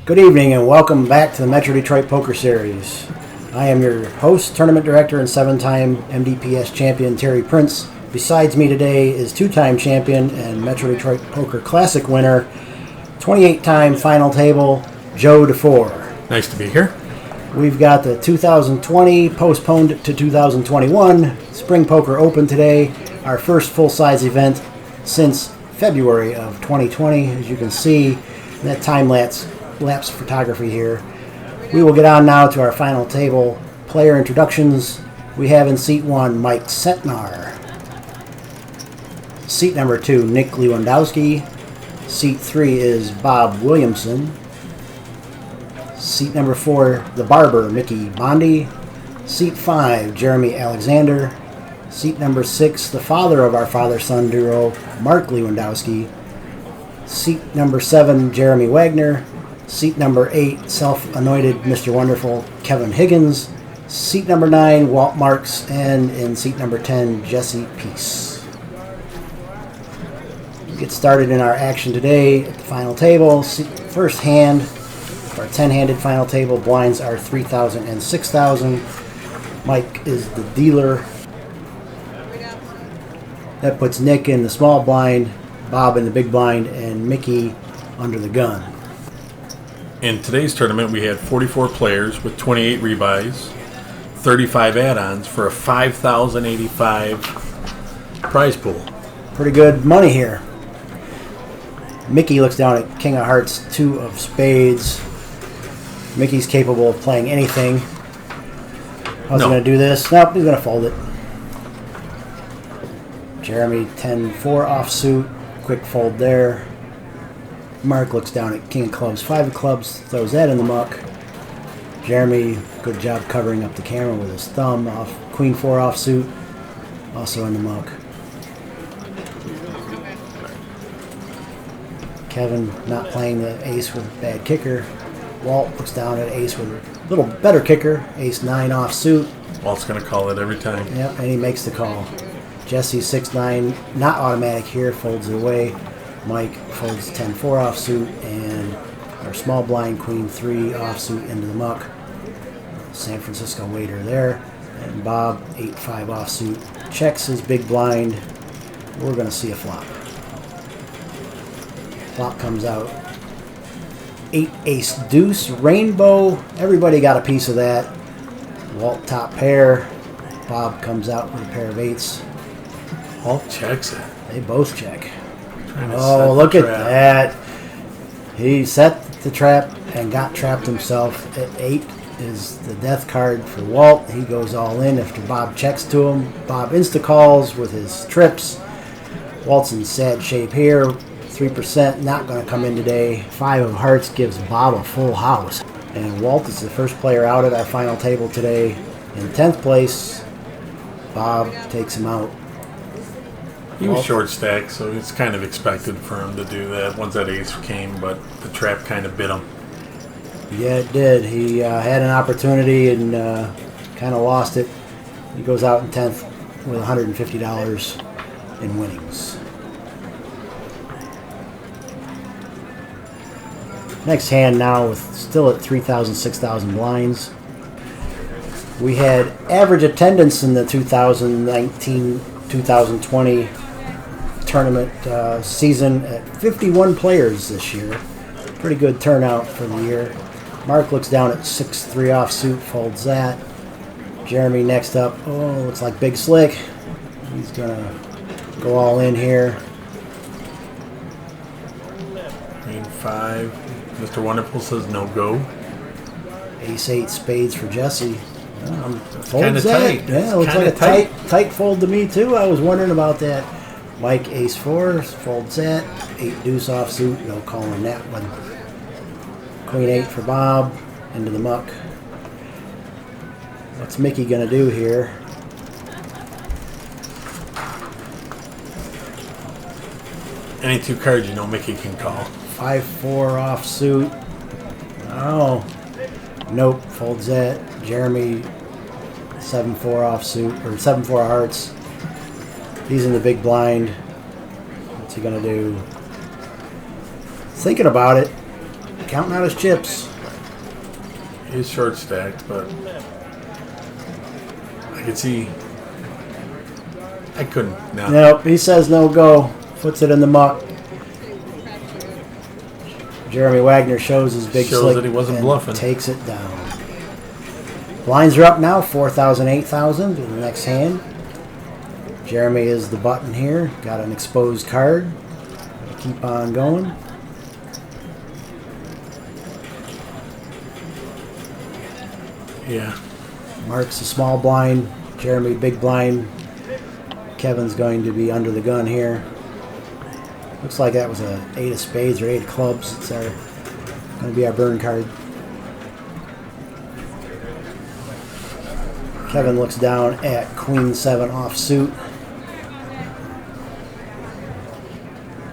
Good evening and welcome back to the Metro Detroit Poker Series. I am your host, tournament director, and 7-time MDPS champion Terry Prince. Besides me today is 2-time champion and Metro Detroit Poker Classic winner, 28-time final table, Joe DeFore. Nice to be here. We've got the 2020 postponed to 2021 Spring Poker Open today, our first full-size event since February of 2020. As you can see, that time-lapse photography here. We will get on now to our final table player introductions. We have in seat 1 Mike Sentnar. Seat number 2 Nick Lewandowski. Seat 3 is Bob Williamson. Seat number 4 the barber Mickey Bondi. Seat 5 Jeremy Alexander. Seat number 6 the father of our father-son duo Mark Lewandowski. Seat number 7 Jeremy Wagner. Seat number 8, self-anointed Mr. Wonderful, Kevin Higgins. Seat number 9, Walt Marks. And in seat number 10, Jesse Peace. Get started in our action today at the final table. First hand, our 10-handed final table, blinds are 3,000 and 6,000. Mike is the dealer. That puts Nick in the small blind, Bob in the big blind, and Mickey under the gun. In today's tournament, we had 44 players with 28 rebuys, 35 add-ons for a $5,085 prize pool. Pretty good money here. Mickey looks down at King of Hearts, 2 of Spades. Mickey's capable of playing anything. How's he going to do this? Nope, he's going to fold it. Jeremy, 10-4 offsuit. Quick fold there. Mark looks down at King of Clubs, 5 of Clubs, throws that in the muck. Jeremy, good job covering up the camera with his thumb. Off Queen 4 offsuit, also in the muck. Kevin not playing the ace with a bad kicker. Walt looks down at ace with a little better kicker, ace 9 offsuit. Walt's going to call it every time. Yep, and he makes the call. Jesse 6-9, not automatic here, folds it away. Mike folds 10-4 offsuit, and our small blind Queen 3 offsuit into the muck. San Francisco waiter there. And Bob 8-5 offsuit checks his big blind. We're going to see a flop. Flop comes out 8 ace deuce rainbow. Everybody got a piece of that. Walt top pair. Bob comes out with a pair of 8s. Walt checks it. They both check. Oh, look at that. He set the trap and got trapped himself. At 8 is the death card for Walt. He goes all in after Bob checks to him. Bob insta-calls with his trips. Walt's in sad shape here. 3% not going to come in today. 5 of hearts gives Bob a full house. And Walt is the first player out at our final table today. In 10th place, Bob takes him out. He was short stack, so it's kind of expected for him to do that once that ace came, but the trap kind of bit him. Yeah, it did. He had an opportunity and kind of lost it. He goes out in 10th with $150 in winnings. Next hand now with still at 3,000, 6,000 blinds. We had average attendance in the 2019-2020 tournament season at 51 players this year. Pretty good turnout for the year. Mark looks down at 6-3 offsuit, folds that. Jeremy next up. Oh, looks like Big Slick. He's going to go all in here. Queen 5. Mr. Wonderful says no go. Ace 8 spades for Jesse. Kind of tight. Yeah, looks like a tight fold to me too. I was wondering about that. Mike ace 4 folds that. 8 deuce offsuit. No calling that one. Queen 8 for Bob. Into the muck. What's Mickey gonna do here? Any 2 cards you know Mickey can call. 5-4 offsuit. Oh. Nope. Folds that. Jeremy 7-4 offsuit, or 7-4 hearts. He's in the big blind. What's he gonna do? Thinking about it. counting out his chips. He's short stacked, but I could see. I couldn't. No. Nope, he says no go. Puts it in the muck. Jeremy Wagner shows his big Shows slick that he wasn't and bluffing. takes it down. Blinds are up now, 4,000, 8,000 in the next hand. Jeremy is the button here. Got an exposed card. Keep on going. Yeah. Mark's a small blind. Jeremy big blind. Kevin's going to be under the gun here. Looks like that was a 8 of spades or 8 of clubs. It's our going to be our burn card. Kevin looks down at Queen 7 offsuit.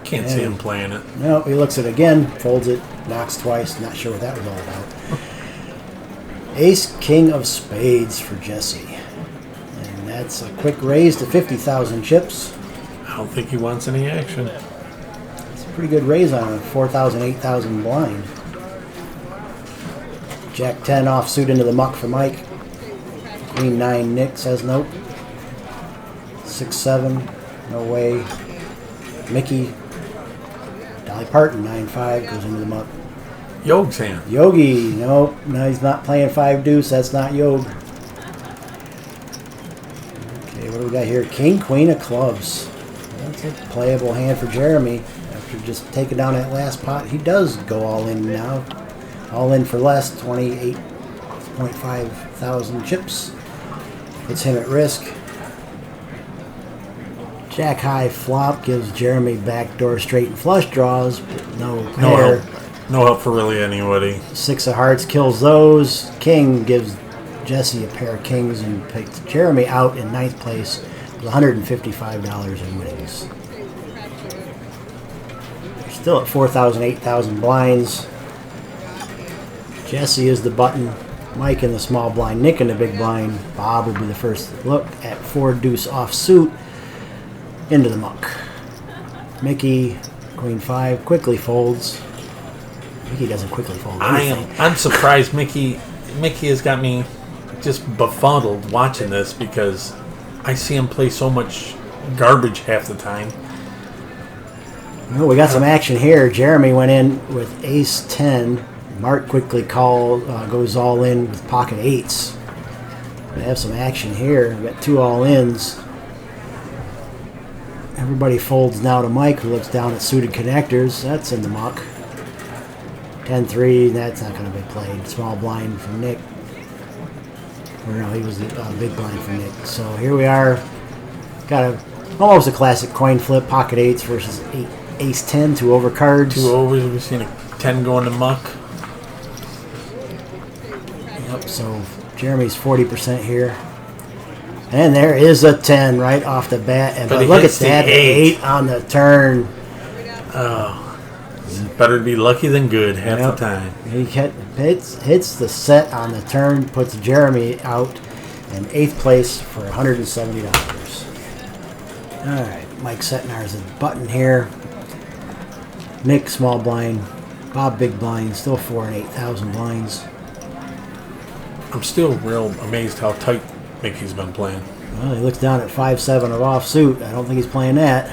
Can't see him playing it. No, he looks at it again, folds it, knocks twice. Not sure what that was all about. Ace King of spades for Jesse. And that's a quick raise to 50,000 chips. I don't think he wants any action. It's a pretty good raise on a 4,000, 8,000 blind. Jack 10 offsuit into the muck for Mike. Queen 9 Nick says nope. 6-7, no way. Mickey. Dolly Parton 9-5 goes into the muck. Yoge's hand. Yogi, nope. No, he's not playing 5 deuce. That's not Yog. Okay, what do we got here? King, Queen of clubs. That's a playable hand for Jeremy. After just taking down that last pot, he does go all in now. All in for less, 28.5 thousand chips. Puts him at risk. Jack high flop gives Jeremy backdoor straight and flush draws, but no pair. No help for really anybody. 6 of hearts kills those. King gives Jesse a pair of kings and picks Jeremy out in 9th place with $155 in winnings. They're still at 4,000, 8,000 blinds. Jesse is the button. Mike in the small blind. Nick in the big blind. Bob will be the first look at 4 deuce offsuit into the muck. Mickey, Queen 5, quickly folds. Mickey doesn't quickly fold anything. I'm surprised Mickey has got me just befuddled watching this because I see him play so much garbage half the time. Well, we got some action here. Jeremy went in with ace 10. Mark quickly goes all in with pocket 8s. We have some action here. We got 2 all-ins. Everybody folds now to Mike, who looks down at suited connectors. That's in the muck. 10-3, that's not going to be played. Small blind from Nick. Or no, he was the big blind from Nick. So here we are. Got almost a classic coin flip. Pocket 8s versus ace 10, 2 over cards. 2 overs. We've seen a 10 go into muck. Yep, so Jeremy's 40% here. And there is a 10 right off the bat. And but look at that, 8 on the turn. Oh. Better to be lucky than good half the time. He hits the set on the turn, puts Jeremy out in 8th place for $170. All right, Mike Setnar's a button here. Nick small blind, Bob big blind, still 4,000 and 8,000 blinds. I'm still real amazed how tight Mickey's been playing. Well, he looks down at 5-7 of offsuit. I don't think he's playing that.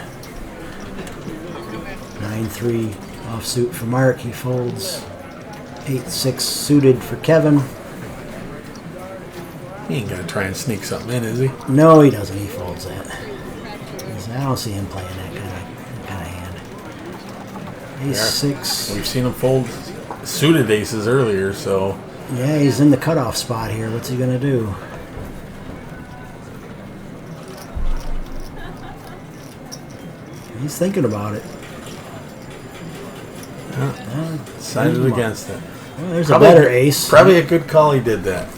9-3. Offsuit for Mark, he folds. 8-6 suited for Kevin. He ain't gonna try and sneak something in, is he? No, he doesn't. He folds that. I don't see him playing that kind of hand. Ace-6. We've seen him fold suited aces earlier, so yeah, he's in the cutoff spot here. What's he gonna do? He's thinking about it. Decided against it. Well, there's a better ace. Probably a good call he did that.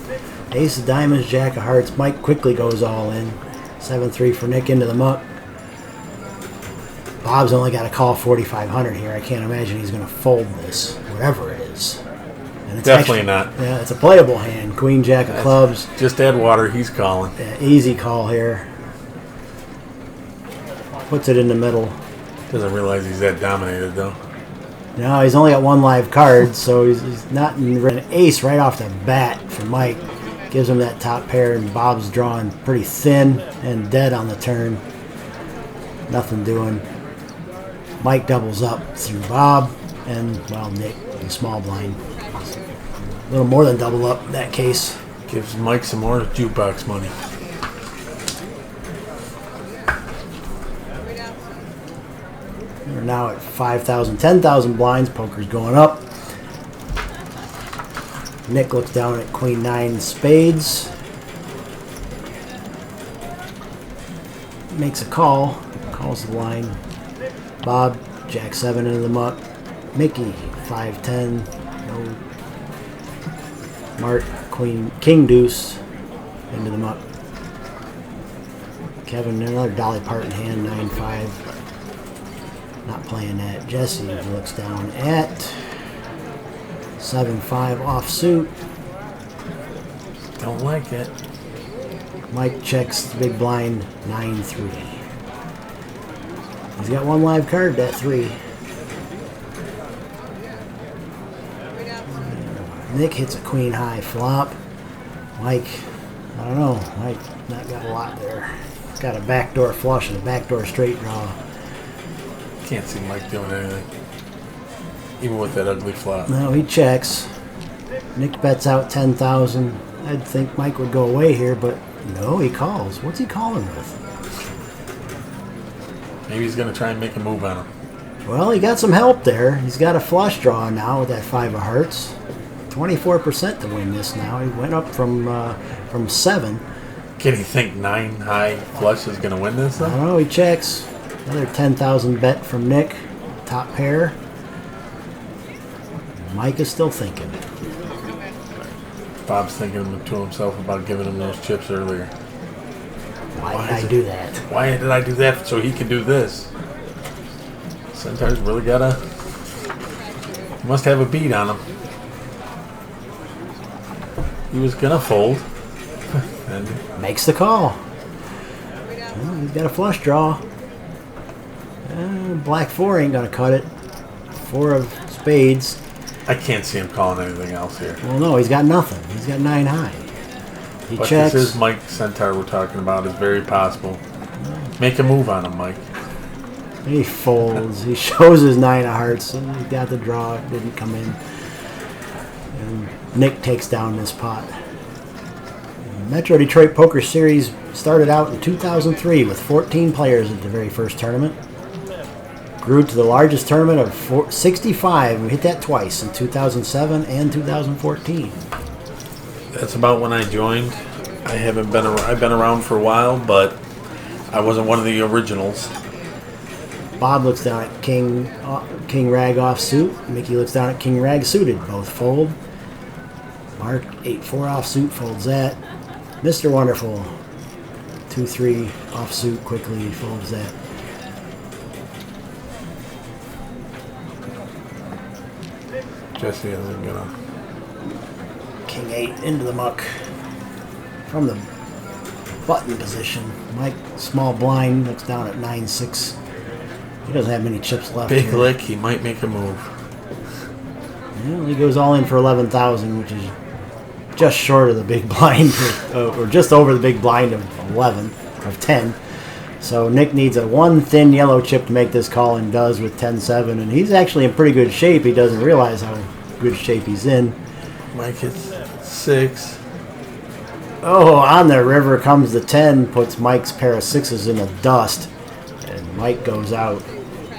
Ace of diamonds, jack of hearts. Mike quickly goes all in. 7-3 for Nick into the muck. Bob's only got to call 4,500 here. I can't imagine he's going to fold this, whatever it is. And it's definitely not. Yeah, it's a playable hand. Queen, jack of clubs. Just add water. He's calling. Yeah, easy call here. Puts it in the middle. Doesn't realize he's that dominated, though. No, he's only got one live card, so he's not in an ace right off the bat for Mike. Gives him that top pair, and Bob's drawing pretty thin and dead on the turn. Nothing doing. Mike doubles up through Bob, and, well, Nick in small blind. A little more than double up in that case. Gives Mike some more jukebox money. We're now at 5,000, 10,000 blinds. Poker's going up. Nick looks down at Queen 9 spades. Makes a call. Calls the line. Bob, Jack 7 into the muck. Mickey, 5-10. No. Mark, Queen, King Deuce into the muck. Kevin, another Dolly Parton hand, 9-5. Not playing that. Jesse looks down at 7-5 offsuit. Don't like it. Mike checks the big blind, 9-3. He's got one live card, that 3. Nick hits a queen high flop. Mike, I don't know. Mike not got a lot there. Got a backdoor flush and a backdoor straight draw. Can't see Mike doing anything. Even with that ugly flop. No, he checks. Nick bets out 10,000. I'd think Mike would go away here, but no, he calls. What's he calling with? Maybe he's going to try and make a move on him. Well, he got some help there. He's got a flush draw now with that 5 of hearts. 24% to win this now. He went up from 7. Can he think 9 high flush is going to win this, though? I don't know. He checks. Another 10,000 bet from Nick. Top pair. Mike is still thinking. Bob's thinking to himself about giving him those chips earlier. Why did I do that? Why did I do that so he could do this? Centaur's really got he must have a beat on him. He was going to fold. And makes the call. Well, he's got a flush draw. Black 4 ain't going to cut it. 4 of spades. I can't see him calling anything else here. Well, no, he's got nothing. He's got 9 high. He but checks. This is Mike Centaur we're talking about. It's very possible. Make a move on him, Mike. He folds. He shows his 9 of hearts. He got the draw. It didn't come in. And Nick takes down this pot. Metro Detroit Poker Series started out in 2003 with 14 players at the very first tournament. Grew to the largest tournament of 65. We hit that twice in 2007 and 2014. That's about when I joined. I've been around for a while, but I wasn't one of the originals. Bob looks down at King Rag offsuit. Mickey looks down at King Rag suited. Both fold. Mark 8-4 offsuit folds that. Mr. Wonderful 2-3 offsuit quickly folds that. Jesse isn't gonna. King 8 into the muck from the button position. Mike, small blind, looks down at 9-6. He doesn't have many chips left. Big here. lick, he might make a move. Well, he goes all in for 11,000, which is just short of the big blind, or just over the big blind of 10. So Nick needs a one thin yellow chip to make this call, and does with 10-7. And he's actually in pretty good shape. He doesn't realize how good shape he's in. Mike hits 6. Oh, on the river comes the 10, puts Mike's pair of 6s in the dust. And Mike goes out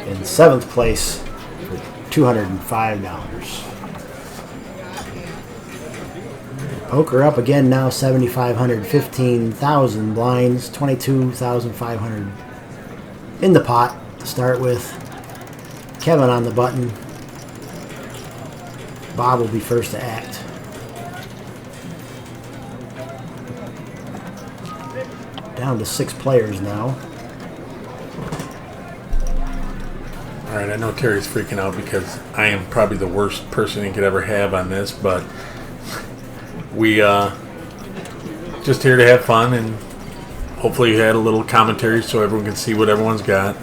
in 7th place for $205. Poker up again now, 7,500, 15,000 blinds, 22,500 in the pot to start with. Kevin on the button. Bob will be first to act. Down to 6 players now. Alright, I know Terry's freaking out because I am probably the worst person he could ever have on this, but we just here to have fun, and hopefully you had a little commentary so everyone can see what everyone's got.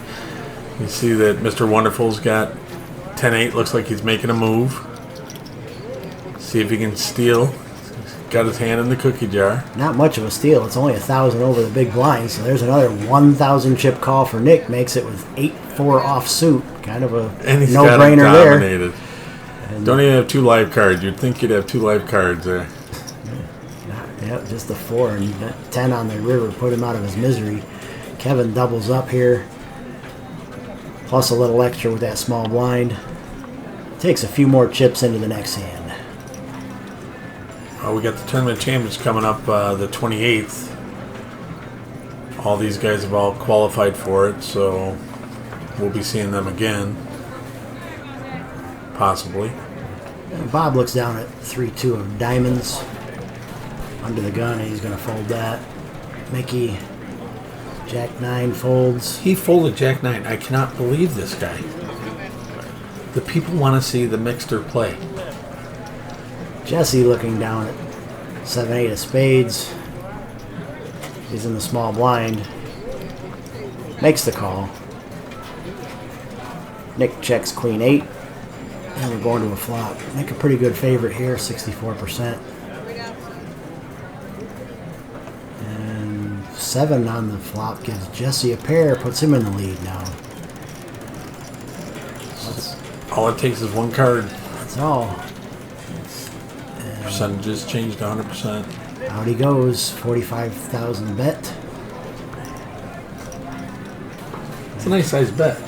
You see that Mr. Wonderful's got 10-8 looks like he's making a move. See if he can steal. He's got his hand in the cookie jar. Not much of a steal. It's only 1,000 over the big blind, so there's another 1,000 chip call for Nick. Makes it with 8-4 offsuit. Kind of a no-brainer there. And don't even have 2 live cards. You'd think you'd have 2 live cards there. Yep, just the 4 and that 10 on the river put him out of his misery. Kevin doubles up here. Plus a little extra with that small blind. Takes a few more chips into the next hand. We got the Tournament Champions coming up the 28th. All these guys have all qualified for it, so we'll be seeing them again. Possibly. And Bob looks down at 3-2 of diamonds. Under the gun, and he's going to fold that. Mickey, Jack 9 folds. He folded Jack 9. I cannot believe this guy. The people want to see the mixter play. Jesse looking down at 7-8 of spades. He's in the small blind. Makes the call. Nick checks Queen 8. And we're going to a flop. Nick a pretty good favorite here, 64%. And 7 on the flop gives Jesse a pair, puts him in the lead now. All it takes is 1 card. That's all. Percentages changed to 100%. Out he goes, 45,000 bet. It's a nice size bet.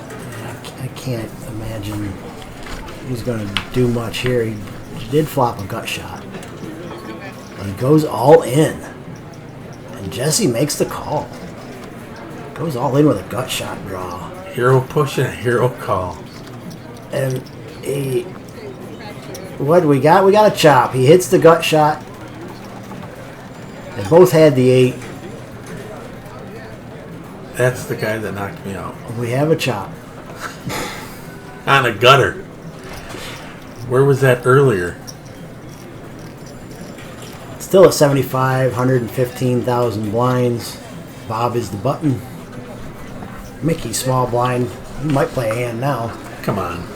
I can't imagine he's going to do much here. He did flop a gut shot. He goes all in. And Jesse makes the call. Goes all in with a gut shot draw. Hero push and a hero call. And what do we got? We got a chop. He hits the gut shot. They both had the 8. That's the guy that knocked me out. We have a chop. On a gutter. Where was that earlier? Still at 75, 115,000 blinds. Bob is the button. Mickey, small blind. He might play a hand now. Come on.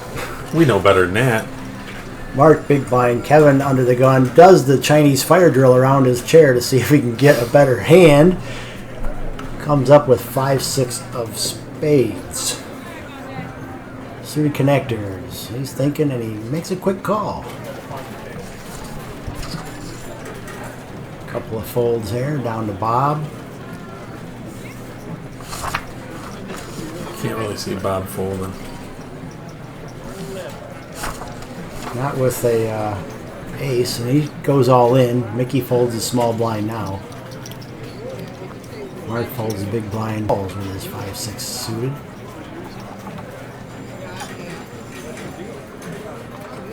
We know better than that. Mark, big blind. Kevin, under the gun, does the Chinese fire drill around his chair to see if he can get a better hand. Comes up with 5-6 of spades. Suited connectors. He's thinking and he makes a quick call. Couple of folds here, down to Bob. Can't really see Bob folding. Not with a ace, and he goes all in. Mickey folds a small blind now. Mark folds a big blind. Falls with his 5-6 suited.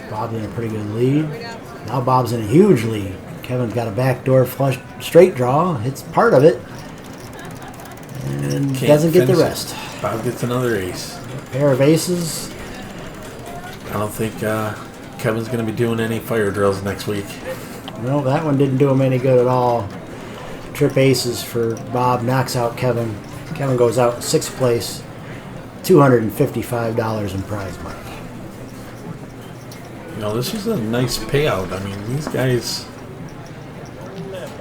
Bob's in a pretty good lead. Now Bob's in a huge lead. Kevin's got a backdoor flush straight draw. Hits part of it. And doesn't get the rest. Bob gets another ace. Pair of aces. I don't think Kevin's going to be doing any fire drills next week. No, that one didn't do him any good at all. Trip aces for Bob. Knocks out Kevin. Kevin goes out in 6th place. $255 in prize money. You know, this is a nice payout. I mean, these guys...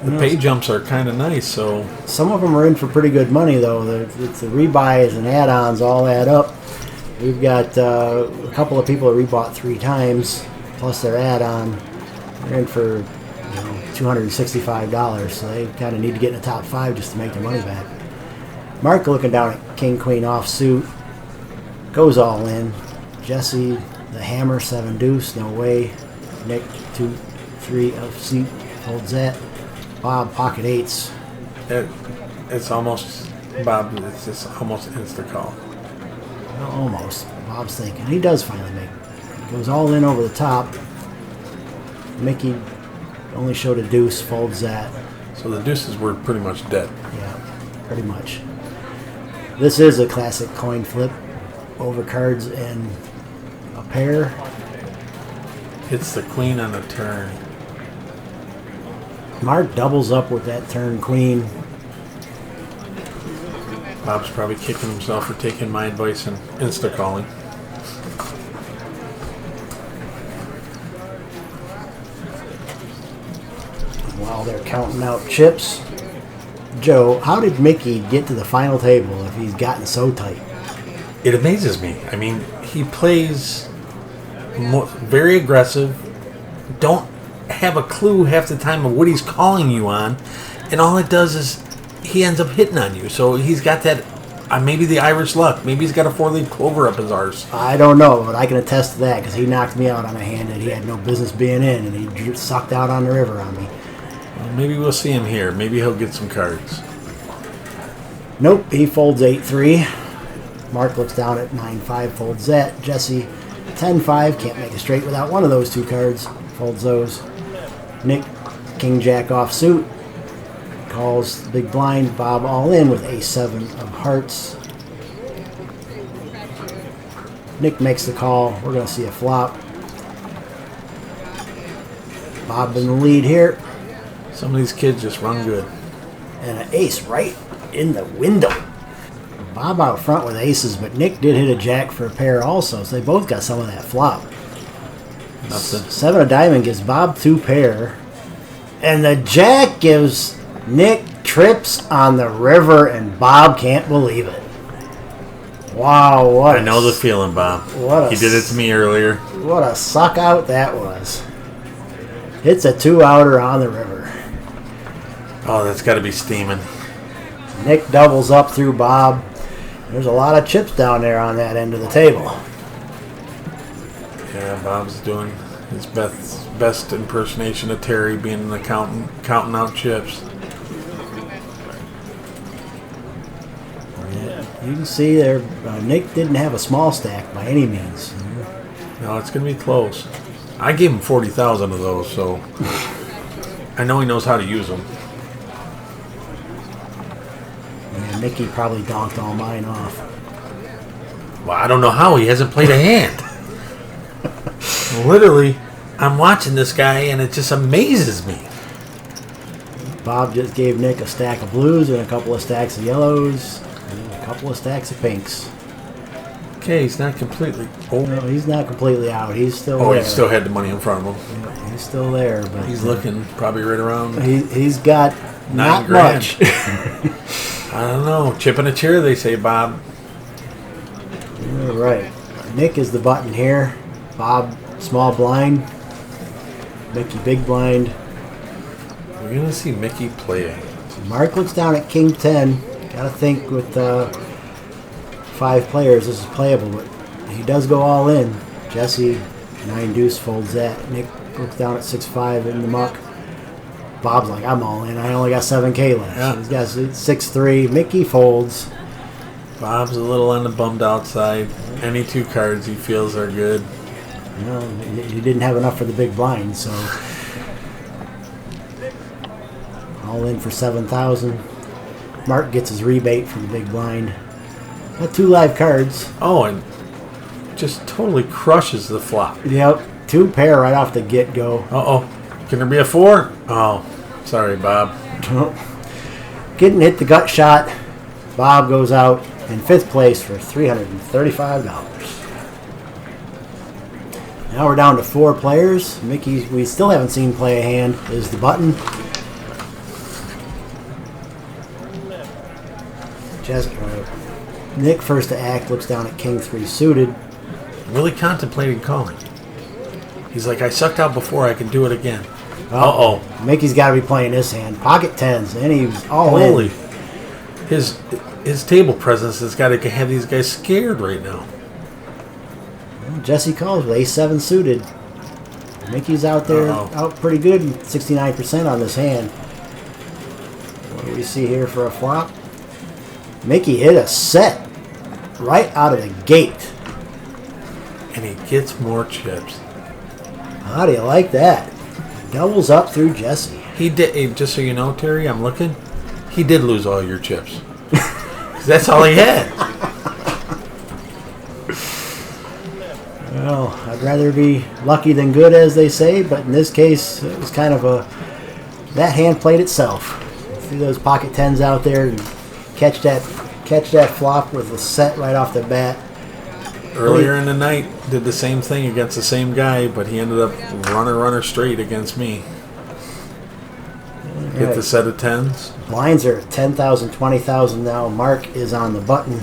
The pay jumps are kind of nice, so... Some of them are in for pretty good money, though. The rebuys and add-ons all add up. We've got a couple of people that rebought 3 times, plus their add-on. They're in for $265, so they kind of need to get in the top 5 just to make their money back. Mark looking down at King Queen offsuit. Goes all in. Jesse, the hammer, 7 deuce, no way. Nick, 2-3 offsuit, holds that. Bob, pocket 8s. It's almost, Bob, it's just almost insta call. Well, almost. Bob's thinking. He does finally make it. He goes all in over the top. Mickey only showed a deuce, folds that. So the deuces were pretty much dead. Yeah, pretty much. This is a classic coin flip. Overcards and a pair. Hits the queen on the turn. Mark doubles up with that turn queen. Bob's probably kicking himself for taking my advice and insta-calling. While they're counting out chips, Joe, how did Mickey get to the final table if he's gotten so tight? It amazes me. I mean, he plays very aggressive. Don't have a clue half the time of what he's calling you on, and all it does is he ends up hitting on you. So he's got that, maybe the Irish luck. Maybe he's got a 4-leaf clover up his arse. I don't know, but I can attest to that because he knocked me out on a hand that he had no business being in, and he sucked out on the river on me. Well, maybe we'll see him here. Maybe he'll get some cards. Nope, he folds 8-3. Mark looks down at 9-5, folds that. Jesse, 10-5, can't make a straight without one of those two cards. Folds those. Nick, King-Jack offsuit. Calls the big blind. Bob all in with A7 of hearts. Nick makes the call. We're going to see a flop. Bob in the lead here. Some of these kids just run good. And an ace right in the window. Bob out front with aces, but Nick did hit a jack for a pair also, so they both got some of that flop. Nothing. 7 of diamond gives Bob 2 pair. And the jack gives Nick trips on the river, and Bob can't believe it. Wow, what I know the feeling, Bob. He did it to me earlier. What a suck out that was. Hits a 2-outer on the river. Oh, that's got to be steaming. Nick doubles up through Bob. There's a lot of chips down there on that end of the table. Yeah, Bob's doing his best impersonation of Terry being an accountant, counting out chips. Yeah, you can see there, Nick didn't have a small stack by any means. No, it's going to be close. I gave him 40,000 of those, so I know he knows how to use them. Yeah, Mickey probably donked all mine off. Well, I don't know how. He hasn't played a hand. Literally, I'm watching this guy, and it just amazes me. Bob just gave Nick a stack of blues and a couple of stacks of yellows and a couple of stacks of pinks. Okay, he's not completely... No, he's not completely out. He's still there. Oh, he still had the money in front of him. Yeah, he's still there, but He's looking probably right around he's got not $9,000. much. I don't know. Chip in a chair, they say, Bob. All right. Nick is the button here. Bob, small blind. Mickey, big blind. We're going to see Mickey play. Mark looks down at King 10. Gotta think with 5 players, this is playable, but he does go all in. Jesse, 9 deuce, folds that. Nick looks down at 6-5 in the muck. Bob's like, I'm all in. I only got 7K left. Yeah. So he's got 6-3. Mickey folds. Bob's a little on the bummed out side. Any 2 cards he feels are good. No, he didn't have enough for the big blind, so all in for 7,000. Mark gets his rebate from the big blind. Got 2 live cards. Oh, and just totally crushes the flop. Yep, 2 pair right off the get-go. Uh-oh. Can there be a 4? Oh, sorry, Bob. Getting hit the gut shot. Bob goes out in 5th place for $335. Now we're down to 4 players. Mickey, we still haven't seen play a hand, is the button. Nick first to act, looks down at King 3 suited. Really contemplating calling. He's like, I sucked out before, I can do it again. Uh-oh. Mickey's got to be playing this hand. Pocket 10s, and he's all Holy. in. His table presence has got to have these guys scared right now. Well, Jesse calls with A7 suited. Mickey's out there, out pretty good, 69% on this hand. What do we see here for a flop? Mickey hit a set right out of the gate. And he gets more chips. How do you like that? Doubles up through Jesse. He did. Just so you know, Terry, I'm looking. He did lose all your chips. 'Cause that's all he had. Well, I'd rather be lucky than good, as they say, but in this case, it was kind of that hand played itself. See those pocket 10s out there and catch that flop with a set right off the bat. Earlier in the night, did the same thing against the same guy, but he ended up runner straight against me. Hit the set of tens. Blinds are 10,000, 20,000 now. Mark is on the button.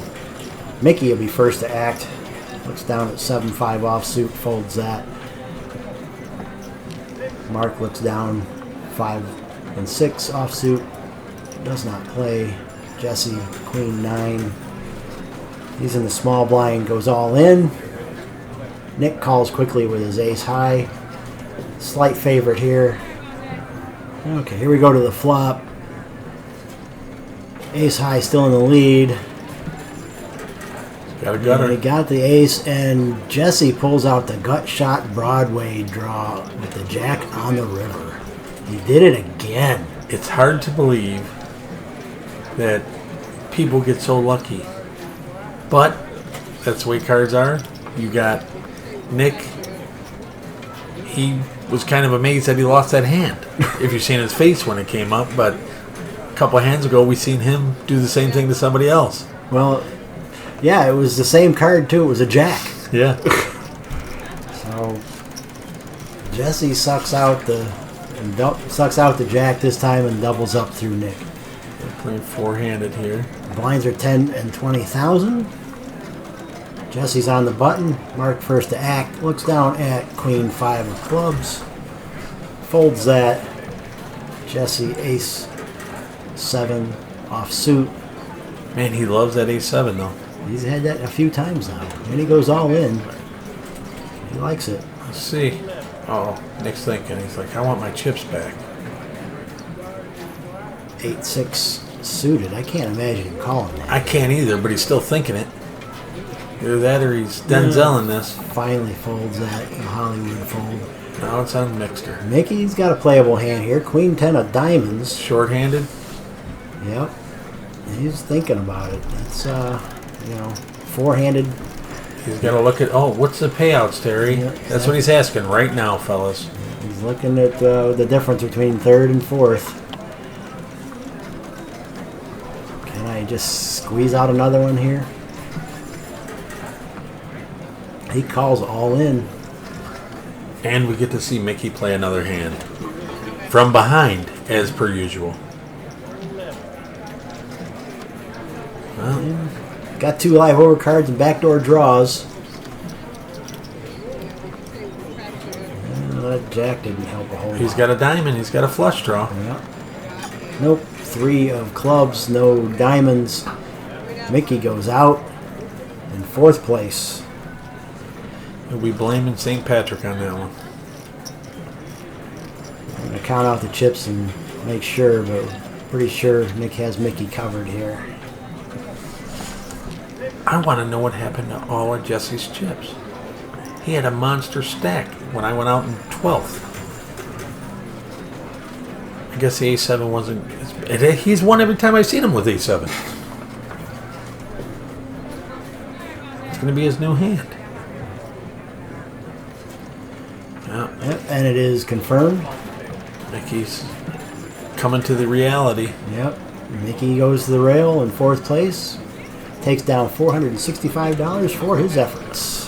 Mickey will be first to act. Looks down at 7-5 offsuit, folds that. Mark looks down 5 and 6 offsuit. Does not play. Jesse, queen 9. He's in the small blind, goes all in. Nick calls quickly with his ace high. Slight favorite here. Okay, here we go to the flop. Ace high still in the lead. Got a gutter. He got the ace, and Jesse pulls out the gut shot Broadway draw with the jack on the river. He did it again. It's hard to believe that people get so lucky. But that's the way cards are. You got Nick. He was kind of amazed that he lost that hand. If you've seen his face when it came up. But a couple of hands ago, we seen him do the same thing to somebody else. Well, yeah, it was the same card, too. It was a jack. Yeah. So Jesse sucks out the jack this time and doubles up through Nick. We're playing four-handed here. Blinds are 10 and 20,000. Jesse's on the button. Mark first to act. Looks down at queen 5 of clubs. Folds that. Jesse ace 7 off suit. Man, he loves that ace-7 though. He's had that a few times now. And he goes all in. He likes it. Let's see. Oh, Nick's thinking. He's like, I want my chips back. 8-6 suited. I can't imagine him calling that. I can't either, but he's still thinking it. Either that or he's Denzel in this. Finally folds that in Hollywood fold. Now it's on Mixter. Mickey's got a playable hand here. Queen 10 of diamonds. Short-handed. Yep. He's thinking about it. That's, four-handed. He's got to look at, what's the payouts, Terry? Yeah, That's what he's asking right now, fellas. He's looking at the difference between third and fourth. Can I just squeeze out another one here? He calls all in. And we get to see Mickey play another hand. From behind, as per usual. Well, got 2 live overcards and backdoor draws. That jack didn't help a whole lot. he's got a diamond. He's got a flush draw. Yeah. Nope. 3 of clubs, no diamonds. Mickey goes out in 4th place. We'll be blaming St. Patrick on that one. I'm going to count out the chips and make sure, but pretty sure Nick has Mickey covered here. I want to know what happened to all of Jesse's chips. He had a monster stack when I went out in 12th. I guess the A7 wasn't... He's won every time I've seen him with A7. It's going to be his new hand. Yeah. Yep, and it is confirmed. Mickey's coming to the reality. Yep. Mickey goes to the rail in 4th place. Takes down $465 for his efforts.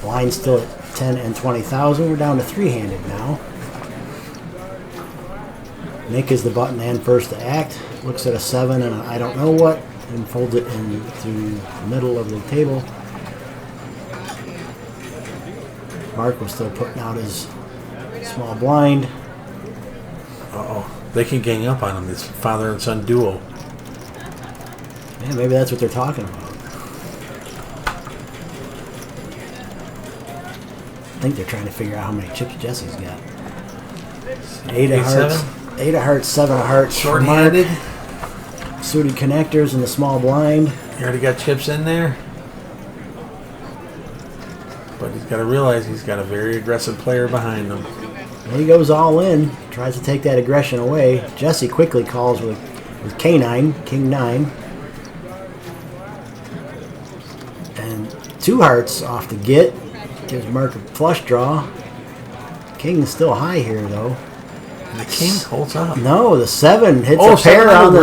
Blind still at 10 and 20,000. We're down to 3-handed now. Nick is the button and first to act. Looks at a 7 and I don't know what, and folds it into the middle of the table. Mark was still putting out his small blind. Uh-oh. They can gang up on him, this father and son duo. Yeah, maybe that's what they're talking about. I think they're trying to figure out how many chips Jesse's got. 8 of hearts. 8 of hearts, 7 of hearts. Short-handed. Suited connectors in the small blind. You already got chips in there. But he's got to realize he's got a very aggressive player behind him. And he goes all in. Tries to take that aggression away. Jesse quickly calls with K9, King 9. And 2 hearts off the get. Gives Mark a flush draw. King is still high here, though. And the king holds up. No, the 7 hits a pair on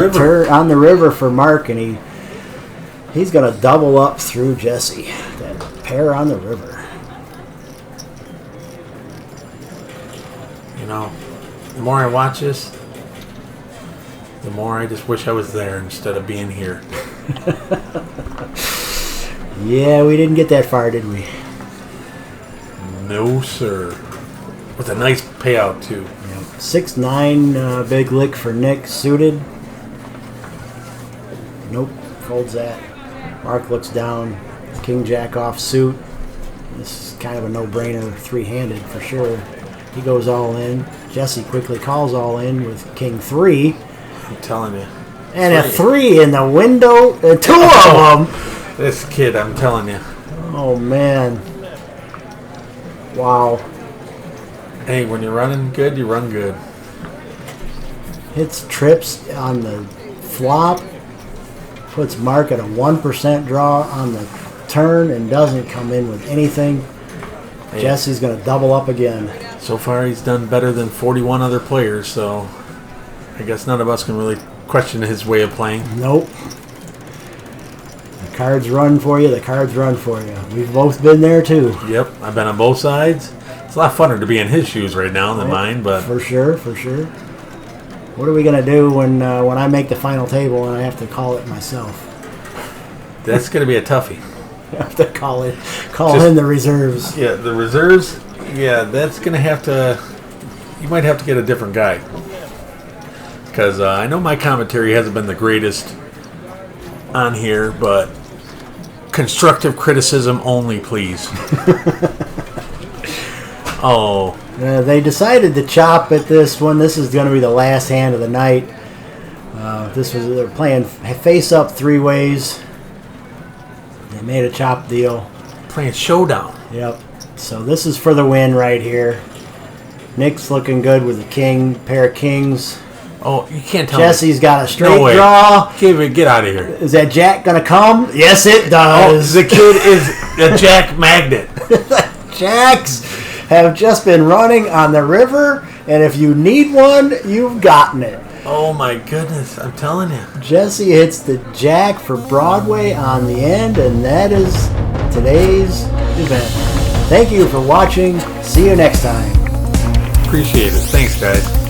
the river for Mark, and he's going to double up through Jesse. That pair on the river. You know, more I watch this, the more I just wish I was there instead of being here. Yeah, we didn't get that far, did we? No, sir. With a nice payout, too. Yep. 6-9 big lick for Nick, suited. Nope, folds that. Mark looks down. King Jack off suit. This is kind of a no-brainer, three-handed for sure. He goes all in. Jesse quickly calls all in with King 3. I'm telling you. And a 3 in the window. 2 of them. This kid, I'm telling you. Oh, man. Wow. Hey, when you're running good, you run good. Hits trips on the flop. Puts Mark at a 1% draw on the turn and doesn't come in with anything. Hey. Jesse's going to double up again. So far, he's done better than 41 other players, so I guess none of us can really question his way of playing. Nope. The cards run for you. The cards run for you. We've both been there, too. Yep, I've been on both sides. It's a lot funner to be in his shoes right now than mine, but... For sure, for sure. What are we going to do when I make the final table and I have to call it myself? That's going to be a toughie. I have to call in the reserves. Yeah, the reserves, yeah, that's going to have to... You might have to get a different guy. Because I know my commentary hasn't been the greatest on here, but constructive criticism only, please. Oh. They decided to chop at this one. This is going to be the last hand of the night. They're playing face up 3 ways. They made a chop deal. Playing showdown. Yep. So this is for the win right here. Nick's looking good with a king, pair of kings. Oh, you can't tell Jesse's me. got a straight draw. Get out of here. Is that jack going to come? Yes, it does. Oh, the kid is a jack magnet. Jacks have just been running on the river, and if you need one, you've gotten it. Oh my goodness, I'm telling you. Jesse hits the jack for Broadway on the end, and that is today's event. Thank you for watching. See you next time. Appreciate it. Thanks, guys.